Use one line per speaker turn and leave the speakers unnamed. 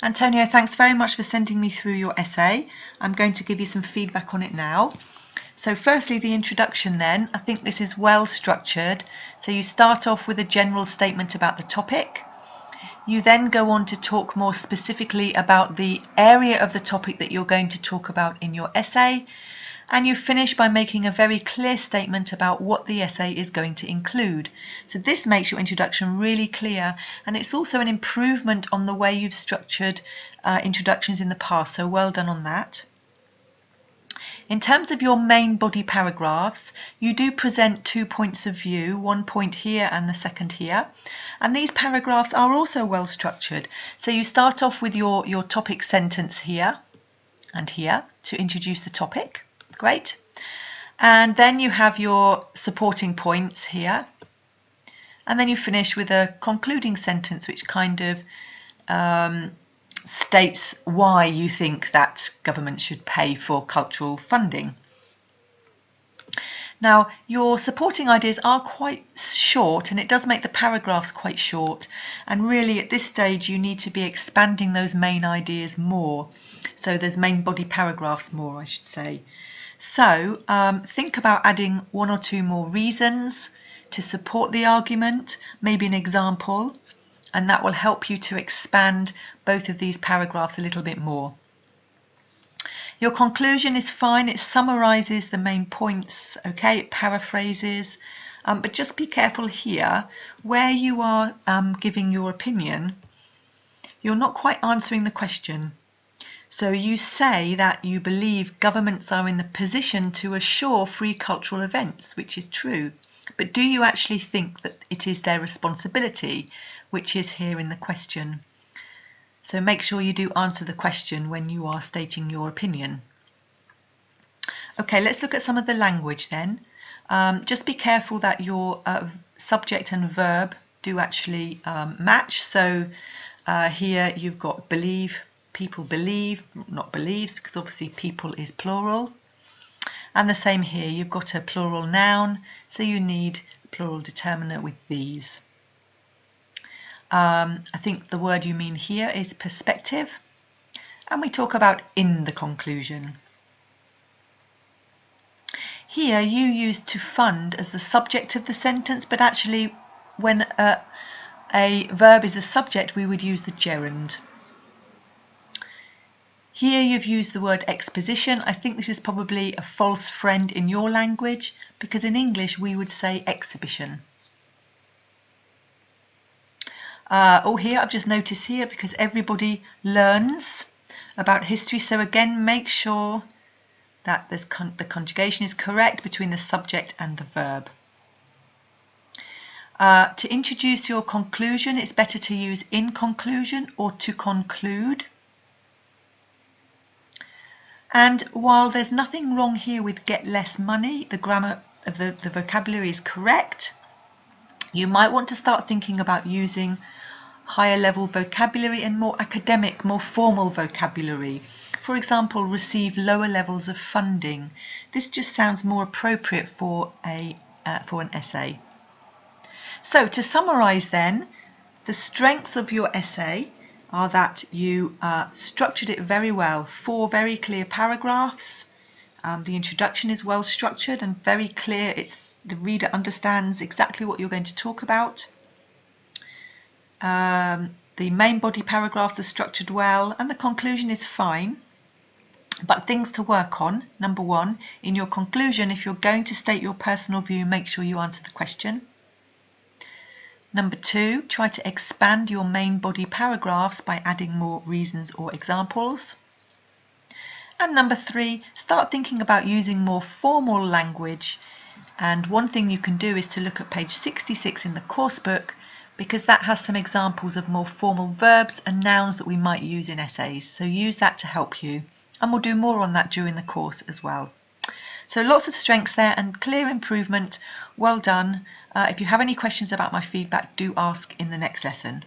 Antonio, thanks very much for sending me through your essay. I'm going to give you some feedback on it now. So firstly, the introduction then. I think this is well structured. So you start off with a general statement about the topic. You then go on to talk more specifically about the area of the topic that you're going to talk about in your essay. And you finish by making a very clear statement about what the essay is going to include. So this makes your introduction really clear, and it's also an improvement on the way you've structured introductions in the past, so well done on that. In terms of your main body paragraphs, you do present 2 points of view, one point here and the second here. And these paragraphs are also well structured. So you start off with your topic sentence here and here to introduce the topic. Great. And then you have your supporting points here. And then you finish with a concluding sentence which kind of states why you think that government should pay for cultural funding. Now, your supporting ideas are quite short, and it does make the paragraphs quite short. And really, at this stage, you need to be expanding those main ideas more. So those main body paragraphs more, I should say. So think about adding 1 or 2 more reasons to support the argument, maybe an example, and that will help you to expand both of these paragraphs a little bit more. Your conclusion is fine. It summarizes the main points, okay? It paraphrases, but just be careful here where you are giving your opinion. You're not quite answering the question. So you say that you believe governments are in the position to assure free cultural events, which is true. But do you actually think that it is their responsibility, which is here in the question? So make sure you do answer the question when you are stating your opinion. Okay, let's look at some of the language then. Just be careful that your subject and verb do actually match. So here you've got believe. People believe, not believes, because obviously people is plural. And the same here, you've got a plural noun, so you need a plural determiner with these. I think the word you mean here is perspective, and we talk about in the conclusion. Here you use to fund as the subject of the sentence, but actually when a verb is the subject, we would use the gerund. Here you've used the word exposition. I think this is probably a false friend in your language, because in English we would say exhibition. Here I've just noticed here, because everybody learns about history, so again make sure that the conjugation is correct between the subject and the verb. To introduce your conclusion, it's better to use in conclusion or to conclude. And while there's nothing wrong here with get less money, the grammar of the vocabulary is correct. You might want to start thinking about using higher level vocabulary and more academic, more formal vocabulary. For example, receive lower levels of funding. This just sounds more appropriate for an essay. So to summarize then, the strengths of your essay are that you structured it very well. 4 very clear paragraphs. The introduction is well structured and very clear. The reader understands exactly what you're going to talk about. The main body paragraphs are structured well, and the conclusion is fine. But things to work on. Number 1, in your conclusion, if you're going to state your personal view, make sure you answer the question. Number 2, try to expand your main body paragraphs by adding more reasons or examples. And number 3, start thinking about using more formal language. And one thing you can do is to look at page 66 in the course book, because that has some examples of more formal verbs and nouns that we might use in essays. So use that to help you. And we'll do more on that during the course as well. So lots of strengths there and clear improvement. Well done. If you have any questions about my feedback, do ask in the next lesson.